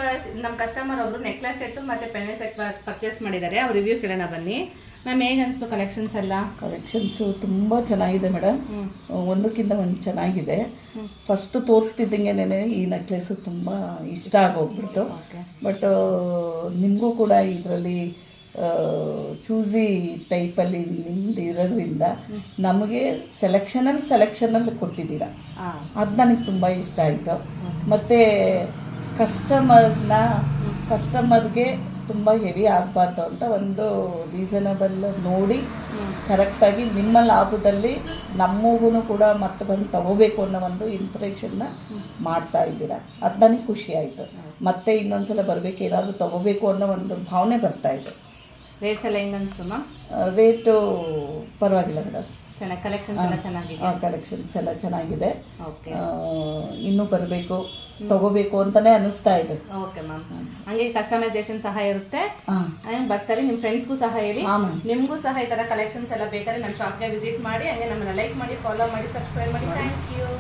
ನಮ್ಮ ಕಸ್ಟಮರ್ ಒಬ್ರು necklace set ಮತ್ತೆ ಪೆಂಡೆಂಟ್ ಸೆಟ್ ಪರ್ಚೇಸ್ ಮಾಡಿದ್ದಾರೆ. ಅವ್ರ ರಿವ್ಯೂ ಕೇಳೋಣ ಬನ್ನಿ. ಮ್ಯಾಮ್ ಹೇಗೆ ಅನಿಸ್ತು ಕಲೆಕ್ಷನ್ಸ್ ಎಲ್ಲ? ಕಲೆಕ್ಷನ್ಸು ತುಂಬ ಚೆನ್ನಾಗಿದೆ ಮೇಡಮ್, ಒಂದಕ್ಕಿಂತ ಒಂದು ಚೆನ್ನಾಗಿದೆ. ಫಸ್ಟ್ ತೋರಿಸ್ತಿದ್ದಂಗೆನೇ ಈ ನೆಕ್ಲೆಸ್ಸು ತುಂಬ ಇಷ್ಟ ಆಗೋಗ್ಬಿಡ್ತು. ಬಟ್ ನಿಮಗೂ ಕೂಡ ಇದರಲ್ಲಿ ಚೂಸಿ ಟೈಪಲ್ಲಿ ನಿಮ್ದು ಇರೋದ್ರಿಂದ ನಮಗೆ ಸೆಲೆಕ್ಷನಲ್ಲಿ ಕೊಟ್ಟಿದ್ದೀರಾ, ಅದು ನನಗೆ ತುಂಬ ಇಷ್ಟ ಆಯಿತು. ಮತ್ತು ಕಸ್ಟಮರ್ಗೆ ತುಂಬ ಹೆವಿ ಆಗಬಾರ್ದು ಅಂತ ಒಂದು ರೀಸನಬಲ್ ನೋಡಿ ಕರೆಕ್ಟಾಗಿ ನಿಮ್ಮ ಲಾಭದಲ್ಲಿ ನಮಗೂ ಕೂಡ ಮತ್ತೆ ಬಂದು ತಗೋಬೇಕು ಅನ್ನೋ ಒಂದು ಇಂಪ್ರೆಷನ್ನ ಮಾಡ್ತಾ ಇದ್ದೀರಾ. ಅದು ನನಗೆ ಖುಷಿ ಆಯಿತು. ಮತ್ತೆ ಇನ್ನೊಂದ್ಸಲ ಬರಬೇಕು, ಏನಾದರೂ ತಗೋಬೇಕು ಅನ್ನೋ ಒಂದು ಭಾವನೆ ಬರ್ತಾಯಿತ್ತು. ರೇಟ್ಸ್ ಎಲ್ಲ ಹೆಂಗೆ ಅನಿಸ್ತು ಮ್ಯಾಮ್? ರೇಟು ಪರವಾಗಿಲ್ಲ ಮೇಡಮ್, ಚೆನ್ನಾಗಿ ಕಲೆಕ್ಷನ್ಸ್ ಎಲ್ಲ ಚೆನ್ನಾಗಿದೆ. ಕಲೆಕ್ಷನ್ಸ್ ಎಲ್ಲ ಚೆನ್ನಾಗಿದೆ. ಓಕೆ, ಇನ್ನೂ ಬರಬೇಕು, ತಗೋಬೇಕು ಅಂತಲೇ ಅನಿಸ್ತಾ ಇದೆ. Okay ma'am. ಹಂಗೆ ಕಸ್ಟಮೈಸೇಷನ್ ಸಹ ಇರುತ್ತೆ, ಬರ್ತಾರೆ. ನಿಮ್ಮ ಫ್ರೆಂಡ್ಸ್ಗೂ ಸಹ ಹೇಳಿ, ನಿಮಗೂ ಸಹ ಈ ಥರ ಕಲೆಕ್ಷನ್ಸ್ ಎಲ್ಲ ಬೇಕಾದ್ರೆ ನಮ್ಮ ಶಾಪ್ಗೆ ವಿಸಿಟ್ ಮಾಡಿ, ಹಂಗೆ ನಮ್ಮನ್ನ ಲೈಕ್ ಮಾಡಿ, ಫಾಲೋ ಮಾಡಿ, ಸಬ್ಸ್ಕ್ರೈಬ್ ಮಾಡಿ. Thank you.